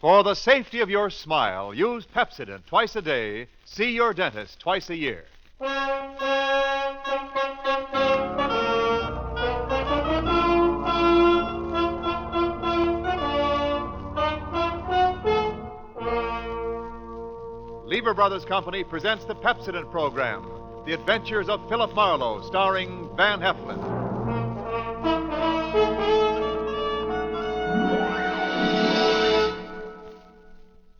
For the safety of your smile, use Pepsodent twice a day. See your dentist twice a year. Lever Brothers Company presents the Pepsodent program, The Adventures of Philip Marlowe, starring Van Heflin.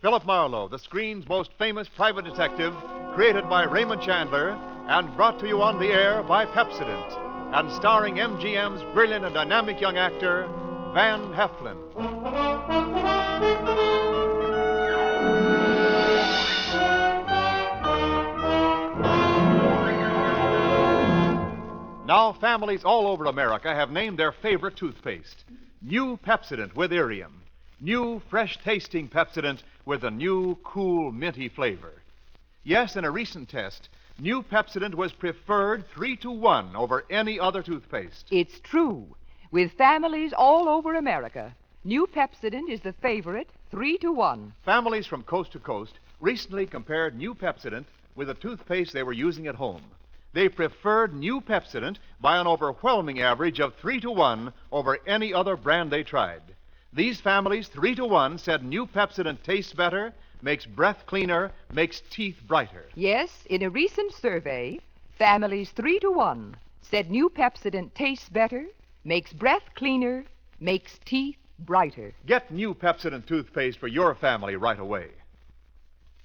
Philip Marlowe, the screen's most famous private detective, created by Raymond Chandler and brought to you on the air by Pepsodent, and starring MGM's brilliant and dynamic young actor, Van Heflin. Now, families all over America have named their favorite toothpaste. New Pepsodent with Irium. New, fresh-tasting Pepsodent with a new, cool, minty flavor. Yes, in a recent test, new Pepsodent was preferred 3-1 over any other toothpaste. It's true. With families all over America, new Pepsodent is the favorite 3-1. Families from coast to coast recently compared new Pepsodent with the toothpaste they were using at home. They preferred new Pepsodent by an overwhelming average of 3-1 over any other brand they tried. These families, 3-1, said new Pepsodent tastes better, makes breath cleaner, makes teeth brighter. Yes, in a recent survey, families 3-1 said new Pepsodent tastes better, makes breath cleaner, makes teeth brighter. Get new Pepsodent toothpaste for your family right away.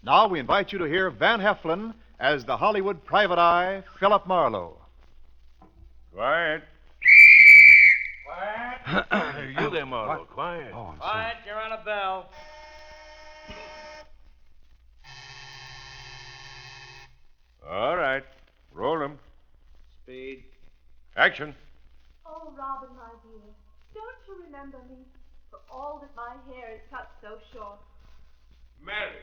Now we invite you to hear Van Heflin as the Hollywood private eye, Philip Marlowe. Quiet. Quiet. You there, Marlowe. Quiet. Oh, quiet, you're on a bell. All right. Roll 'em. Speed. Action. Oh, Robin, my dear, don't you remember me? For all that my hair is cut so short. Mary.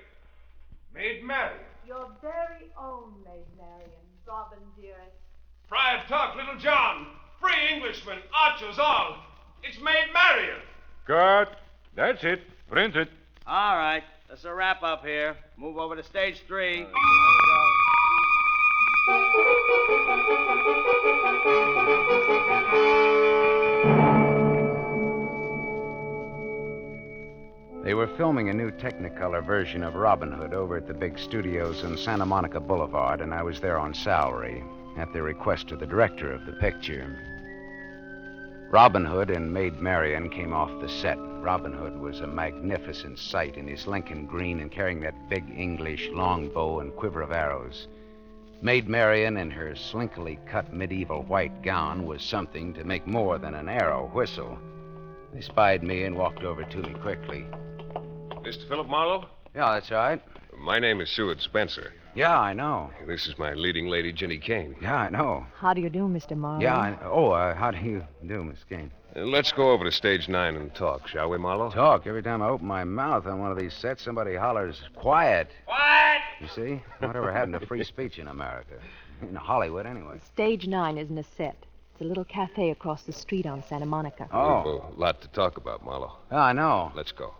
Maid Mary. Your very own Maid Marian, Robin, dearest. Fry of talk, Little John. Free Englishmen, archers all. It's Maid Marian. Cut. That's it. Print it. All right, that's a wrap up here. Move over to stage 3. They were filming a new Technicolor version of Robin Hood over at the big studios on Santa Monica Boulevard, and I was there on salary at the request of the director of the picture. Robin Hood and Maid Marian came off the set. Robin Hood was a magnificent sight in his Lincoln green and carrying that big English long bow and quiver of arrows. Maid Marian in her slinkily cut medieval white gown was something to make more than an arrow whistle. They spied me and walked over to me quickly. Mr. Philip Marlowe? Yeah, that's right. My name is Seward Spencer. Yeah, I know. This is my leading lady, Ginny Kane. Yeah, I know. How do you do, Mr. Marlowe? Yeah, how do you do, Miss Kane? Let's go over to stage 9 and talk, shall we, Marlowe? Talk. Every time I open my mouth on one of these sets, somebody hollers, quiet. Quiet! You see? Whatever happened to free speech in America? In Hollywood, anyway. Stage 9 isn't a set. It's a little cafe across the street on Santa Monica. Oh. We've a lot to talk about, Marlowe. Yeah, I know. Let's go.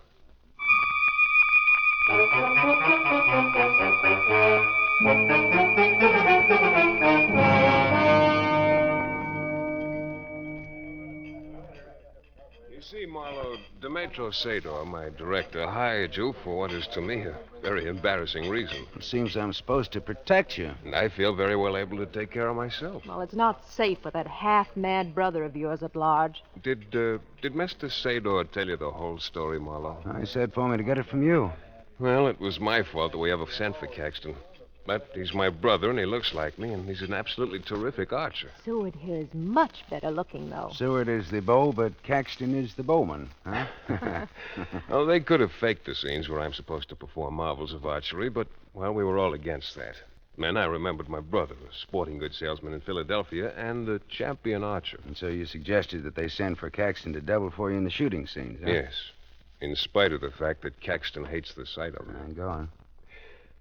You see, Marlowe, Demetrio Sador, my director, hired you for what is to me a very embarrassing reason. It seems I'm supposed to protect you. And I feel very well able to take care of myself. Well, it's not safe for that half-mad brother of yours at large. Did Mr. Sador tell you the whole story, Marlowe? I said for me to get it from you. Well, it was my fault that we ever sent for Caxton. But he's my brother, and he looks like me, and he's an absolutely terrific archer. Seward here is much better looking, though. Seward is the bow, but Caxton is the bowman, huh? Oh, they could have faked the scenes where I'm supposed to perform marvels of archery, but, well, we were all against that. Then I remembered my brother, a sporting goods salesman in Philadelphia, and a champion archer. And so you suggested that they send for Caxton to double for you in the shooting scenes, huh? Yes, in spite of the fact that Caxton hates the sight of me. Go on.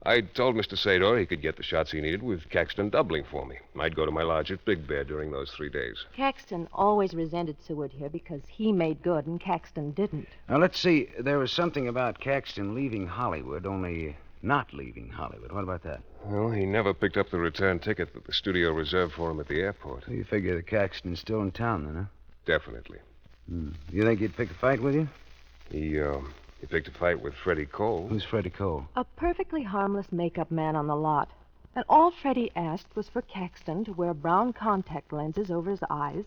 I told Mr. Sador he could get the shots he needed with Caxton doubling for me. I'd go to my lodge at Big Bear during those 3 days. Caxton always resented Seward here because he made good and Caxton didn't. Now, let's see. There was something about Caxton leaving Hollywood, only not leaving Hollywood. What about that? Well, he never picked up the return ticket that the studio reserved for him at the airport. You figure that Caxton's still in town, then, huh? Definitely. You think he'd pick a fight with you? He picked a fight with Freddie Cole. Who's Freddie Cole? A perfectly harmless makeup man on the lot. And all Freddie asked was for Caxton to wear brown contact lenses over his eyes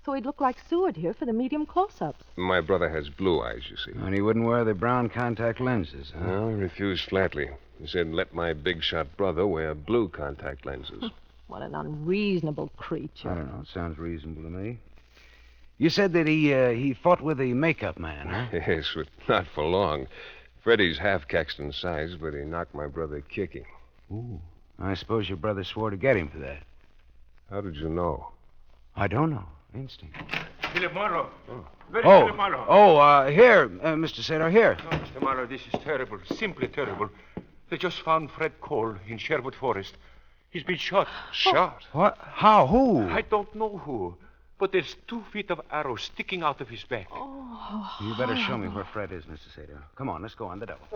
so he'd look like Seward here for the medium close-ups. My brother has blue eyes, you see. And he wouldn't wear the brown contact lenses, huh? No, he refused flatly. He said, let my big-shot brother wear blue contact lenses. What an unreasonable creature. I don't know. It sounds reasonable to me. You said that he fought with the makeup man, huh? Yes, but not for long. Freddie's half Caxton's size, but he knocked my brother kicking. Ooh. I suppose your brother swore to get him for that. How did you know? I don't know. Instinct. Philip Marlowe. Where is Oh, Philip Marlowe? Here, Mr. Sador, here. Oh, Mr. Marlowe, this is terrible. Simply terrible. They just found Fred Cole in Sherwood Forest. He's been shot. Shot? What? How? Who? I don't know who, but there's 2 feet of arrows sticking out of his back. You better show me where Fred is, Mr. Sador. Come on, let's go on the double.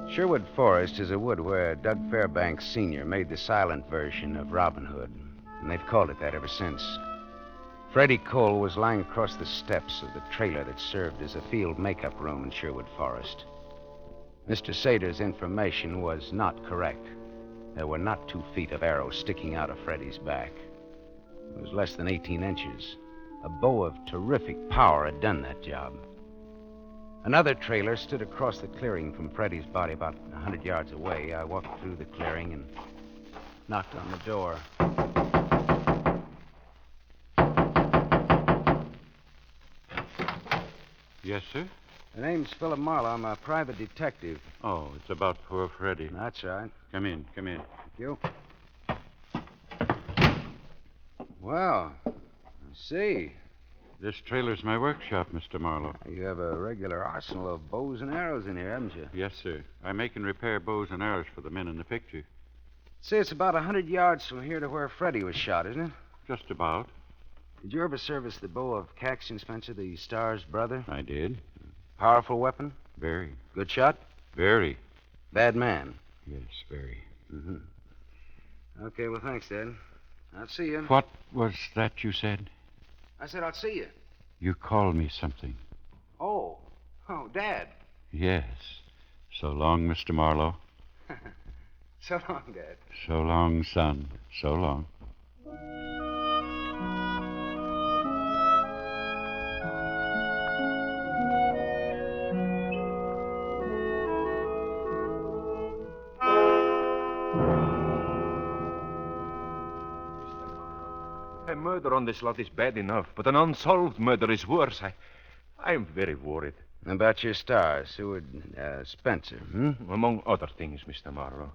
Sherwood Forest is a wood where Doug Fairbanks Sr. made the silent version of Robin Hood, and they've called it that ever since. Freddie Cole was lying across the steps of the trailer that served as a field makeup room in Sherwood Forest. Mr. Sador's information was not correct. There were not 2 feet of arrows sticking out of Freddie's back. It was less than 18 inches. A bow of terrific power had done that job. Another trailer stood across the clearing from Freddie's body about 100 yards away. I walked through the clearing and knocked on the door. Yes, sir? The name's Philip Marlowe. I'm a private detective. Oh, it's about poor Freddie. That's right. Come in, come in. Thank you. Well, I see. This trailer's my workshop, Mr. Marlowe. You have a regular arsenal of bows and arrows in here, haven't you? Yes, sir. I make and repair bows and arrows for the men in the picture. See, it's about 100 yards from here to where Freddie was shot, isn't it? Just about. Did you ever service the bow of Caxton Spencer, the Star's brother? I did. Powerful weapon? Very. Good shot? Very. Bad man? Yes, very. Mm-hmm. Okay, well, thanks, Dad. I'll see you. What was that you said? I said I'll see you. You called me something. Oh, Dad. Yes. So long, Mr. Marlowe. So long, Dad. So long, son. So long. A murder on this lot is bad enough, but an unsolved murder is worse. I'm very worried. About your star, Seward Spencer, Among other things, Mr. Marlowe.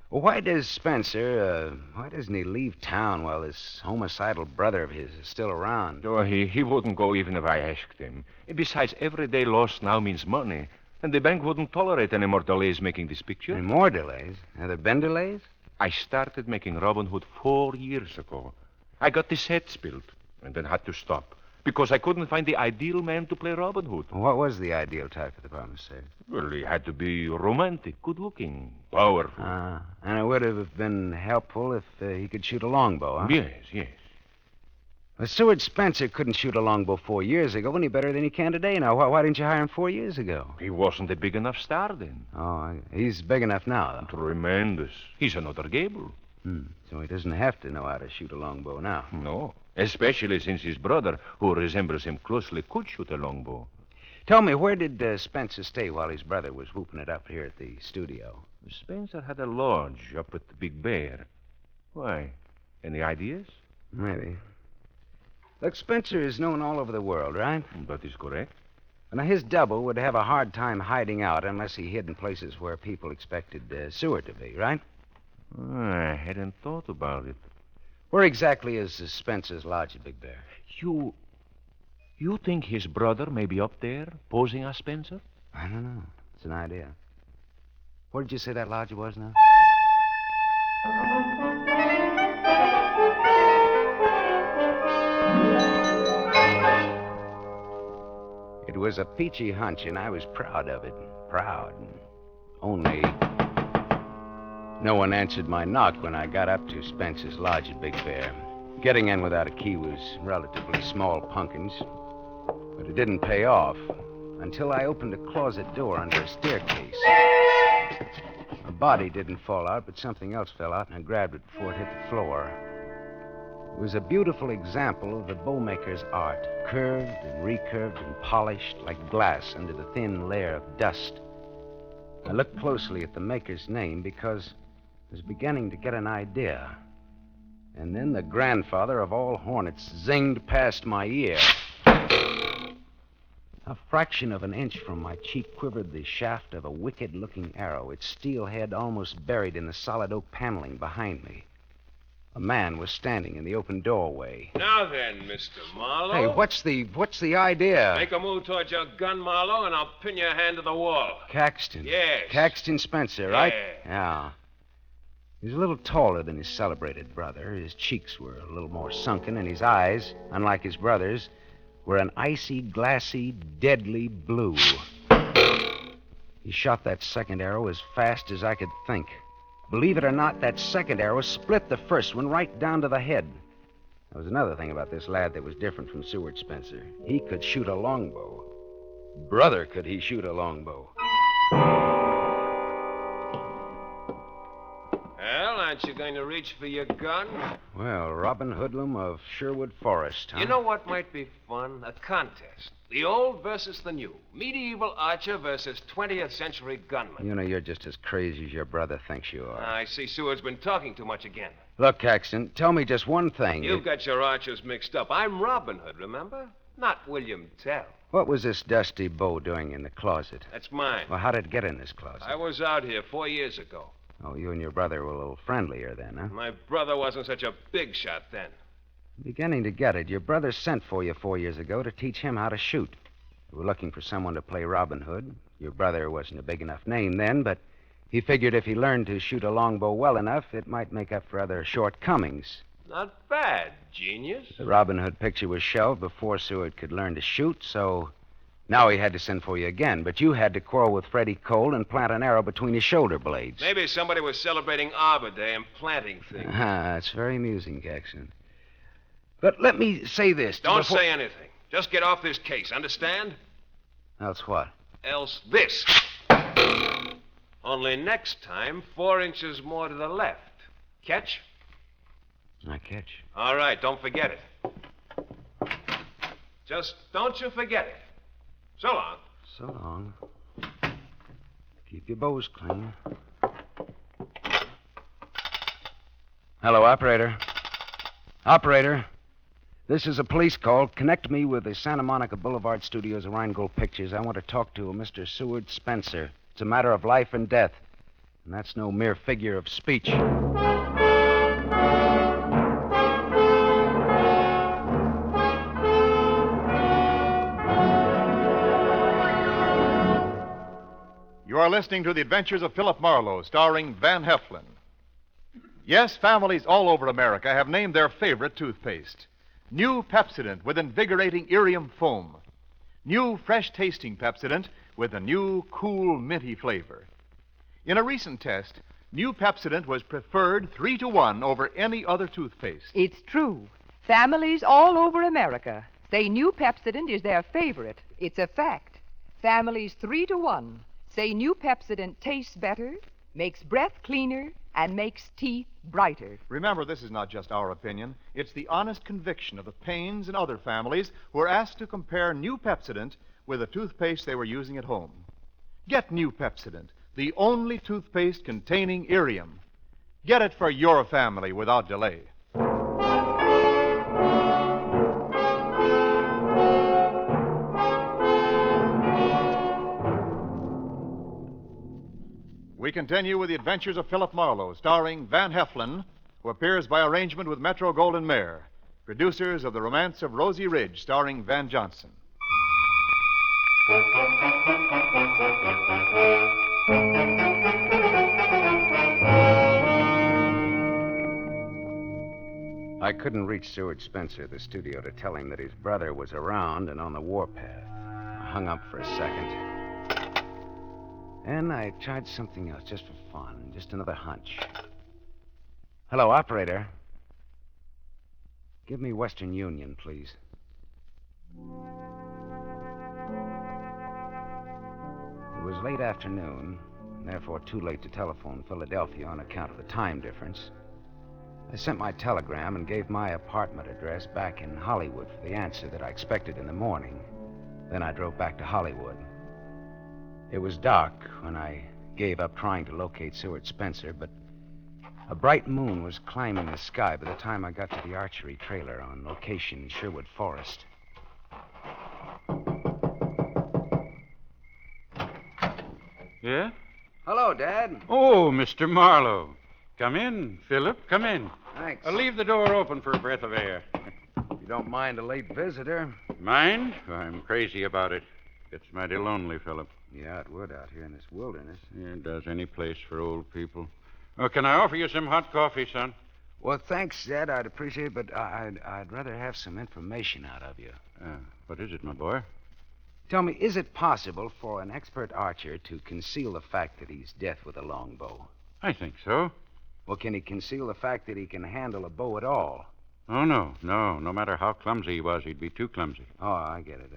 Well, why doesn't he leave town while this homicidal brother of his is still around? Oh, he wouldn't go even if I asked him. Besides, every day lost now means money. And the bank wouldn't tolerate any more delays making this picture. Any more delays? Have there been delays? I started making Robin Hood 4 years ago. I got the sets built and then had to stop because I couldn't find the ideal man to play Robin Hood. What was the ideal type of the promised save? Well, he had to be romantic, good-looking, powerful. And it would have been helpful if he could shoot a longbow, huh? Yes. Well, Seward Spencer couldn't shoot a longbow 4 years ago any better than he can today. Now, why didn't you hire him 4 years ago? He wasn't a big enough star then. Oh, he's big enough now, though. Tremendous. He's another Gable. So he doesn't have to know how to shoot a longbow now. No, especially since his brother, who resembles him closely, could shoot a longbow. Tell me, where did Spencer stay while his brother was whooping it up here at the studio? Spencer had a lodge up at the Big Bear. Why? Any ideas? Maybe. Look, Spencer is known all over the world, right? That is correct. Now, his double would have a hard time hiding out unless he hid in places where people expected Seward to be, right? I hadn't thought about it. Where exactly is Spencer's lodge at Big Bear? You You think his brother may be up there posing as Spencer? I don't know. It's an idea. What did you say that lodge was now? It was a peachy hunch, and I was proud of it. Proud. Only no one answered my knock when I got up to Spencer's lodge at Big Bear. Getting in without a key was relatively small punkins, but it didn't pay off until I opened a closet door under a staircase. A body didn't fall out, but something else fell out, and I grabbed it before it hit the floor. It was a beautiful example of the bowmaker's art, curved and recurved and polished like glass under the thin layer of dust. I looked closely at the maker's name because I was beginning to get an idea. And then the grandfather of all hornets zinged past my ear. A fraction of an inch from my cheek quivered the shaft of a wicked-looking arrow, its steel head almost buried in the solid oak paneling behind me. A man was standing in the open doorway. Now then, Mr. Marlowe. Hey, what's the idea? Make a move towards your gun, Marlowe, and I'll pin your hand to the wall. Caxton. Yes. Caxton Spencer, right? Yeah. He was a little taller than his celebrated brother. His cheeks were a little more sunken, and his eyes, unlike his brother's, were an icy, glassy, deadly blue. He shot that second arrow as fast as I could think. Believe it or not, that second arrow split the first one right down to the head. There was another thing about this lad that was different from Seward Spencer. He could shoot a longbow. Brother, could he shoot a longbow. Well, aren't you going to reach for your gun? Well, Robin Hoodlum of Sherwood Forest, huh? You know what might be fun? A contest. The old versus the new. Medieval archer versus 20th century gunman. You know, you're just as crazy as your brother thinks you are. I see Seward's been talking too much again. Look, Caxton, tell me just one thing. You've got your archers mixed up. I'm Robin Hood, remember? Not William Tell. What was this dusty bow doing in the closet? That's mine. Well, how did it get in this closet? I was out here 4 years ago. Oh, you and your brother were a little friendlier then, huh? My brother wasn't such a big shot then. Beginning to get it. Your brother sent for you 4 years ago to teach him how to shoot. You were looking for someone to play Robin Hood. Your brother wasn't a big enough name then, but he figured if he learned to shoot a longbow well enough, it might make up for other shortcomings. Not bad, genius. The Robin Hood picture was shelved before Seward could learn to shoot, so now he had to send for you again. But you had to quarrel with Freddie Cole and plant an arrow between his shoulder blades. Maybe somebody was celebrating Arbor Day and planting things. It's very amusing, Caxton. But let me say this. Don't say anything. Just get off this case, understand? Else what? Else this. Only next time, 4 inches more to the left. Catch? I catch. All right, don't forget it. Just don't you forget it. So long. So long. Keep your bows clean. Hello, operator. Operator. This is a police call. Connect me with the Santa Monica Boulevard studios of Rheingold Pictures. I want to talk to a Mr. Seward Spencer. It's a matter of life and death. And that's no mere figure of speech. You are listening to The Adventures of Philip Marlowe, starring Van Heflin. Yes, families all over America have named their favorite toothpaste. New Pepsodent with invigorating Irium foam. New fresh-tasting Pepsodent with a new, cool, minty flavor. In a recent test, New Pepsodent was preferred 3-to-1 over any other toothpaste. It's true. Families all over America say New Pepsodent is their favorite. It's a fact. Families 3-to-1 say New Pepsodent tastes better, makes breath cleaner, and makes teeth brighter. Remember, this is not just our opinion. It's the honest conviction of the Paynes and other families who are asked to compare New Pepsodent with the toothpaste they were using at home. Get New Pepsodent, the only toothpaste containing Irium. Get it for your family without delay. We continue with The Adventures of Philip Marlowe, starring Van Heflin, who appears by arrangement with Metro-Goldwyn-Mayer. producers of The Romance of Rosie Ridge, starring Van Johnson. I couldn't reach Seward Spencer at the studio to tell him that his brother was around and on the warpath. I hung up for a second. And I tried something else just for fun, just another hunch. Hello, operator. Give me Western Union, please. It was late afternoon, and therefore too late to telephone Philadelphia on account of the time difference. I sent my telegram and gave my apartment address back in Hollywood for the answer that I expected in the morning. Then I drove back to Hollywood. It was dark when I gave up trying to locate Seward Spencer, but a bright moon was climbing the sky by the time I got to the archery trailer on location in Sherwood Forest. Yeah? Hello, Dad. Oh, Mr. Marlowe. Come in, Philip. Come in. Thanks. Leave the door open for a breath of air. If you don't mind a late visitor. Mind? I'm crazy about it. It's mighty lonely, Philip. Yeah, it would out here in this wilderness. Yeah, it does any place for old people. Oh, can I offer you some hot coffee, son? Well, thanks, Dad. I'd appreciate it, but I'd rather have some information out of you. What is it, my boy? Tell me, is it possible for an expert archer to conceal the fact that he's deaf with a longbow? I think so. Well, can he conceal the fact that he can handle a bow at all? Oh, no. No matter how clumsy he was, he'd be too clumsy. Oh, I get it.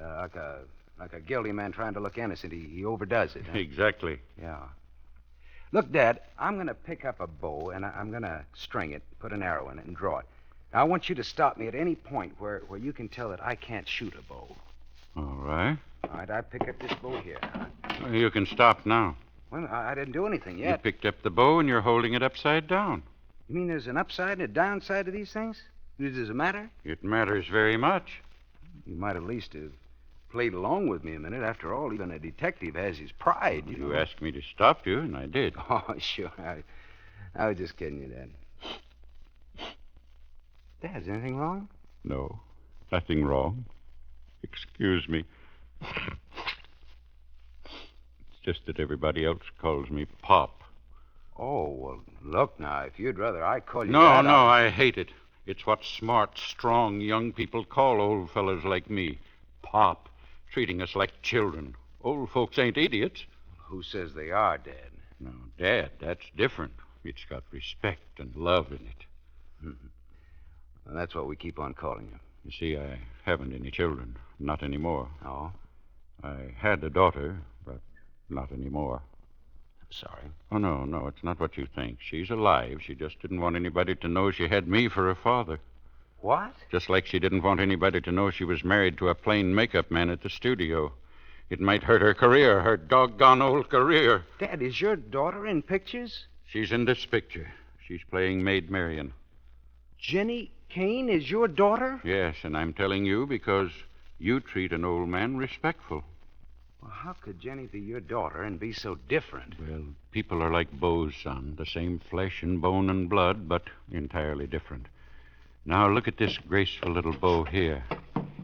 Like a guilty man trying to look innocent. He overdoes it. Huh? Exactly. Yeah. Look, Dad, I'm going to pick up a bow, and I'm going to string it, put an arrow in it, and draw it. Now, I want you to stop me at any point where you can tell that I can't shoot a bow. All right. All right, I pick up this bow here. Well, you can stop now. Well, I didn't do anything You yet. picked up the bow and you're holding it upside down. You mean there's an upside and a downside to these things? Does it matter? It matters very much. You might at least have played along with me a minute. After all, even a detective has his pride, you know. You asked me to stop you, and I did. Oh, sure. I was just kidding you, Dad. Dad, is anything wrong? No, nothing wrong. Excuse me. It's just that everybody else calls me Pop. Oh, well, look now, if you'd rather I call you No, that, I hate it. It's what smart, strong young people call old fellas like me. Pop. Treating us like children. Old folks ain't idiots. Who says they are, Dad? No, Dad, that's different. It's got respect and love in it. Well, that's what we keep on calling you. You see, I haven't any children. Not anymore. Oh? I had a daughter, but not anymore. I'm sorry. Oh, no, it's not what you think. She's alive. She just didn't want anybody to know she had me for a father. What? Just like she didn't want anybody to know she was married to a plain makeup man at the studio. It might hurt her career, her doggone old career. Dad, is your daughter in pictures? She's in this picture. She's playing Maid Marian. Jenny Kane is your daughter? Yes, and I'm telling you because you treat an old man respectful. Well, how could Jenny be your daughter and be so different? Well, people are like bows, son. The same flesh and bone and blood, but entirely different. Now, look at this graceful little bow here.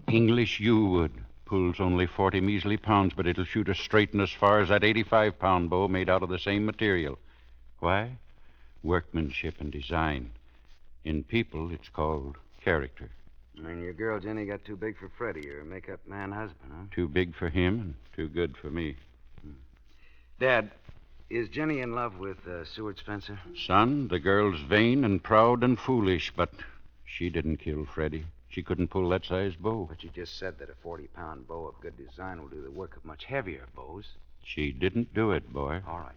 English yew wood. Pulls only 40 measly pounds, but it'll shoot as straight and as far as that 85-pound bow made out of the same material. Why? Workmanship and design. In people, it's called character. And your girl Jenny got too big for Freddie, your makeup man husband, huh? Too big for him and too good for me. Dad, is Jenny in love with Seward Spencer? Son, the girl's vain and proud and foolish, but she didn't kill Freddie. She couldn't pull that size bow. But you just said that a 40-pound bow of good design will do the work of much heavier bows. She didn't do it, boy. All right.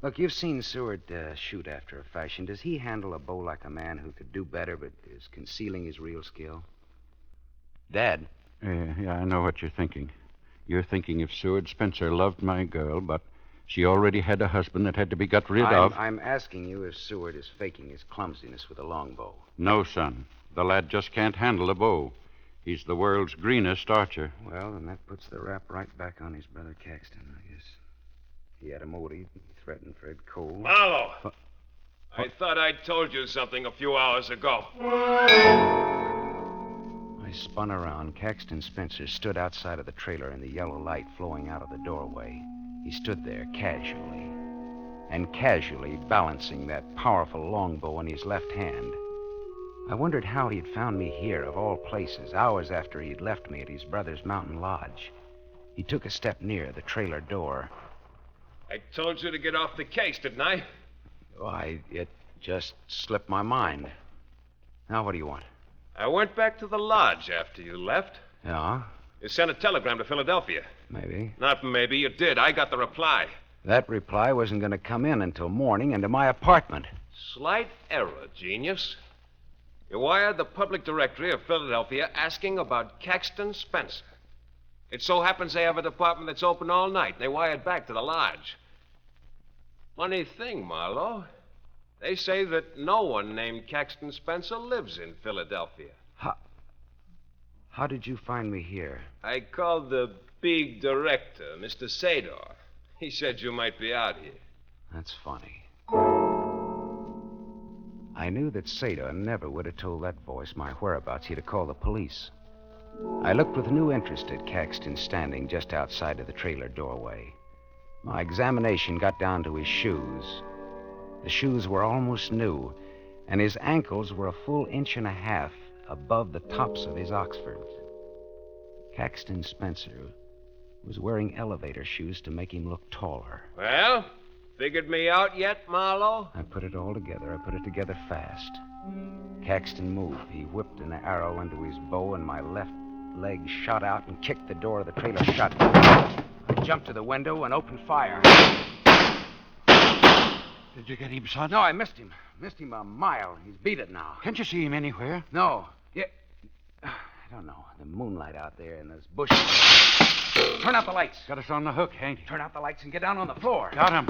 Look, you've seen Seward shoot after a fashion. Does he handle a bow like a man who could do better but is concealing his real skill? Dad? Yeah, I know what you're thinking. You're thinking if Seward Spencer loved my girl, but she already had a husband that had to be got rid of. I'm asking you if Seward is faking his clumsiness with a longbow. No, son. The lad just can't handle a bow. He's the world's greenest archer. Well, then that puts the rap right back on his brother Caxton, I guess. He had a motive. He threatened Fred Cole. Marlowe! I thought I told you something a few hours ago. I spun around. Caxton Spencer stood outside of the trailer in the yellow light flowing out of the doorway. He stood there casually, and casually balancing that powerful longbow in his left hand. I wondered how he'd found me here, of all places, hours after he'd left me at his brother's mountain lodge. He took a step near the trailer door. I told you to get off the case, didn't I? Why, it just slipped my mind. Now, what do you want? I went back to the lodge after you left. Yeah? You sent a telegram to Philadelphia. Maybe. Not maybe, you did. I got the reply. That reply wasn't going to come in until morning into my apartment. Slight error, genius. You wired the public directory of Philadelphia asking about Caxton Spencer. It so happens they have a department that's open all night, and they wired back to the lodge. Funny thing, Marlowe. They say that no one named Caxton Spencer lives in Philadelphia. How did you find me here? I called the big director, Mr. Sador. He said you might be out here. That's funny. I knew that Sador never would have told that voice my whereabouts. He'd have called the police. I looked with new interest at Caxton standing just outside of the trailer doorway. My examination got down to his shoes. The shoes were almost new, and his ankles were a full inch and a half above the tops of his Oxfords. Caxton Spencer was wearing elevator shoes to make him look taller. Well, figured me out yet, Marlowe? I put it all together. I put it together fast. Caxton moved. He whipped an arrow into his bow, and my left leg shot out and kicked the door of the trailer shut. I jumped to the window and opened fire. Did you get him, son? No, I missed him. Missed him a mile. He's beat it now. Can't you see him anywhere? No. Yeah. I don't know. The moonlight out there in those bushes. Turn out the lights. Got us on the hook, ain't he? Turn out the lights and get down on the floor. Got him.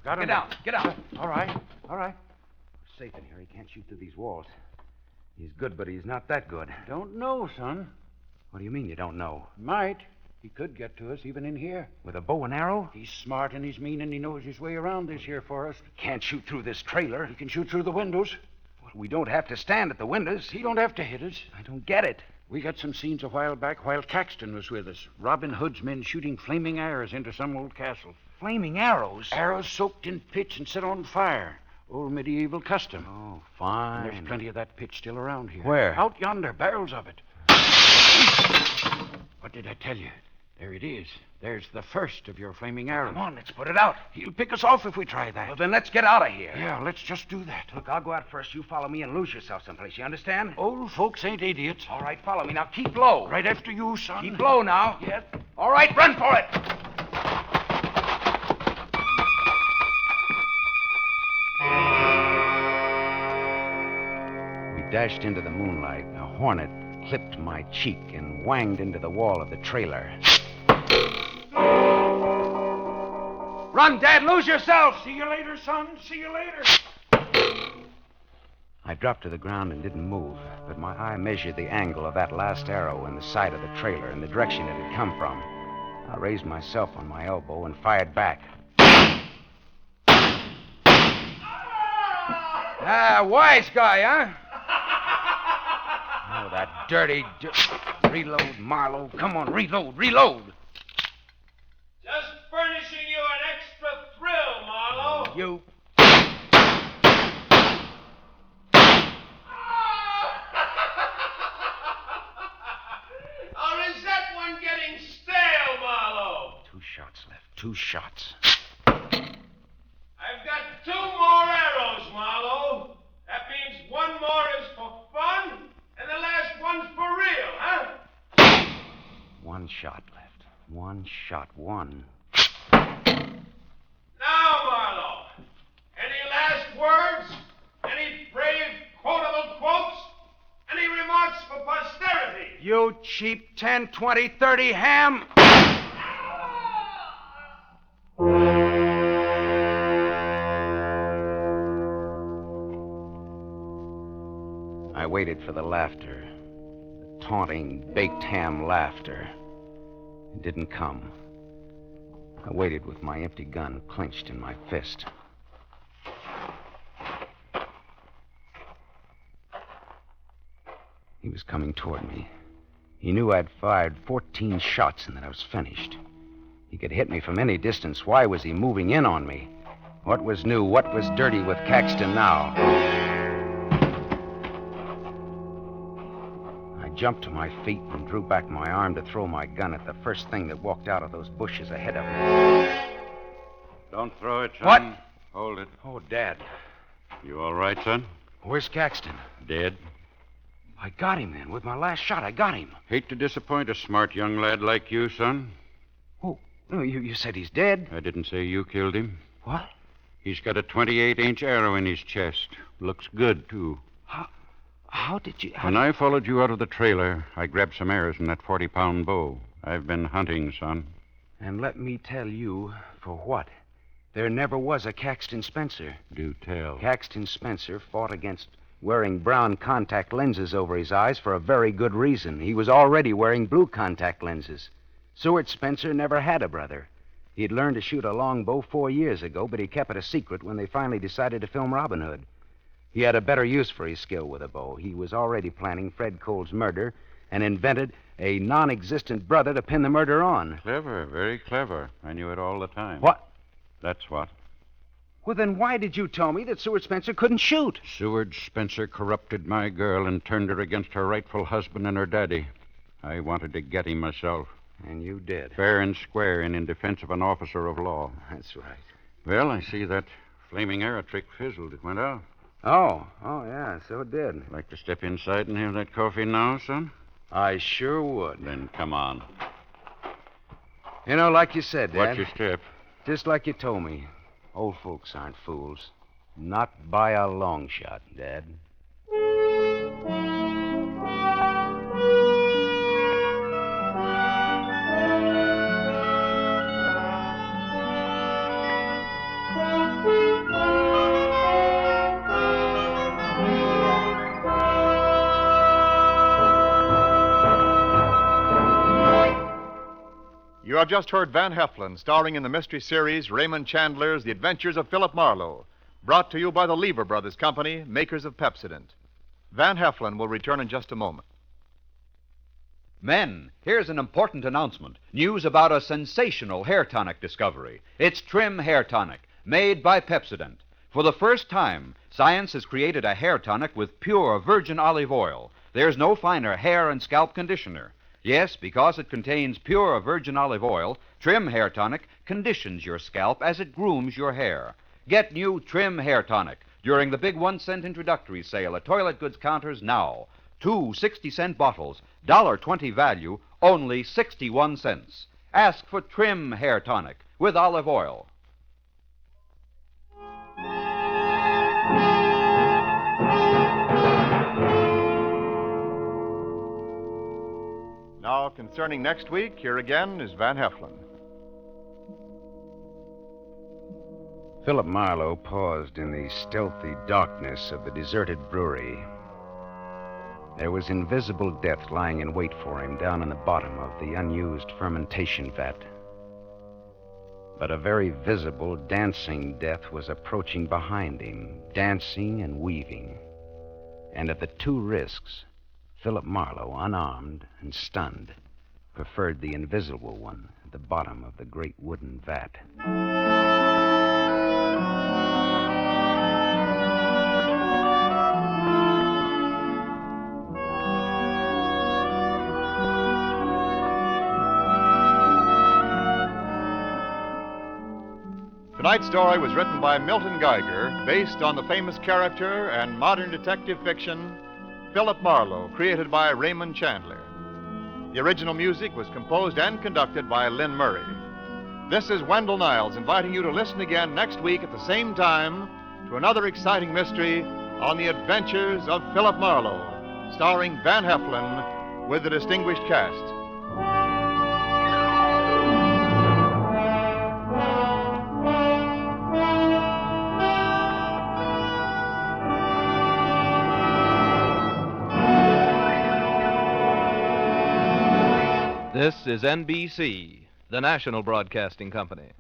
Got him. Get down. Get down. All right. All right. We're safe in here. He can't shoot through these walls. He's good, but he's not that good. Don't know, son. What do you mean you don't know? Might. He could get to us even in here. With a bow and arrow? He's smart and he's mean and he knows his way around this here forest. Can't shoot through this trailer. He can shoot through the windows. Well, we don't have to stand at the windows. He don't have to hit us. I don't get it. We got some scenes a while back while Caxton was with us. Robin Hood's men shooting flaming arrows into some old castle. Flaming arrows? Arrows soaked in pitch and set on fire. Old medieval custom. Oh, fine. And there's plenty of that pitch still around here. Where? Out yonder, barrels of it. What did I tell you? There it is. There's the first of your flaming arrows. Come on, let's put it out. He'll pick us off if we try that. Well, then let's get out of here. Yeah, let's just do that. Look, I'll go out first. You follow me and lose yourself someplace. You understand? Old folks ain't idiots. All right, follow me. Now keep low. Right after you, son. Keep low now. Yeah. All right, run for it. We dashed into the moonlight. A hornet clipped my cheek and wanged into the wall of the trailer. Run, Dad, lose yourself! See you later, son. See you later. I dropped to the ground and didn't move, but my eye measured the angle of that last arrow in the side of the trailer and the direction it had come from. I raised myself on my elbow and fired back. Wise guy, huh? Oh, that dirty... Reload, Marlowe. Come on, reload. Just furnishing you an extra thrill, Marlowe. You... Or is that one getting stale, Marlowe? 2 shots left. 2 shots. I've got 2 more arrows, Marlowe. That means 1 more is for fun, and the last one's for real, huh? 1 shot left. 1 shot. 1. Now, Marlowe, any last words? Any brave quotable quotes? Any remarks for posterity? You cheap 10, 20, 30 ham! I waited for the laughter. The taunting, baked ham laughter. It didn't come. I waited with my empty gun clenched in my fist. He was coming toward me. He knew I'd fired 14 shots and that I was finished. He could hit me from any distance. Why was he moving in on me? What was new? What was dirty with Caxton now? I jumped to my feet and drew back my arm to throw my gun at the first thing that walked out of those bushes ahead of me. Don't throw it, son. What? Hold it. Oh, Dad. You all right, son? Where's Caxton? Dead. I got him, then. With my last shot, I got him. Hate to disappoint a smart young lad like you, son. Oh, no, you said he's dead? I didn't say you killed him. What? He's got a 28-inch arrow in his chest. Looks good, too. How did you... When I followed you out of the trailer, I grabbed some arrows from that 40-pound bow. I've been hunting, son. And let me tell you, for what? There never was a Caxton Spencer. Do tell. Caxton Spencer fought against wearing brown contact lenses over his eyes for a very good reason. He was already wearing blue contact lenses. Seward Spencer never had a brother. He'd learned to shoot a longbow 4 years ago, but he kept it a secret when they finally decided to film Robin Hood. He had a better use for his skill with a bow. He was already planning Fred Cole's murder and invented a non-existent brother to pin the murder on. Clever, very clever. I knew it all the time. What? That's what. Well, then why did you tell me that Seward Spencer couldn't shoot? Seward Spencer corrupted my girl and turned her against her rightful husband and her daddy. I wanted to get him myself. And you did. Fair and square and in defense of an officer of law. That's right. Well, I see that flaming arrow trick fizzled. It went out. Oh, yeah, so it did. Like to step inside and have that coffee now, son? I sure would. Then come on. You know, like you said, Dad. Watch your step. Just like you told me. Old folks aren't fools. Not by a long shot, Dad. You have just heard Van Heflin, starring in the mystery series Raymond Chandler's The Adventures of Philip Marlowe, brought to you by the Lever Brothers Company, makers of Pepsodent. Van Heflin will return in just a moment. Men, here's an important announcement. News about a sensational hair tonic discovery. It's Trim Hair Tonic, made by Pepsodent. For the first time, science has created a hair tonic with pure virgin olive oil. There's no finer hair and scalp conditioner. Yes, because it contains pure virgin olive oil, Trim Hair Tonic conditions your scalp as it grooms your hair. Get new Trim Hair Tonic during the big 1-cent introductory sale at toilet goods counters now. 2 60-cent bottles, $1.20 value, only 61 cents. Ask for Trim Hair Tonic with olive oil. Now, concerning next week, here again is Van Heflin. Philip Marlowe paused in the stealthy darkness of the deserted brewery. There was invisible death lying in wait for him down in the bottom of the unused fermentation vat. But a very visible, dancing death was approaching behind him, dancing and weaving. And at the 2 risks, Philip Marlowe, unarmed and stunned, preferred the invisible one at the bottom of the great wooden vat. Tonight's story was written by Milton Geiger, based on the famous character and modern detective fiction, Philip Marlowe, created by Raymond Chandler. The original music was composed and conducted by Lynn Murray. This is Wendell Niles inviting you to listen again next week at the same time to another exciting mystery on the adventures of Philip Marlowe, starring Van Heflin with the distinguished cast. This is NBC, the national broadcasting company.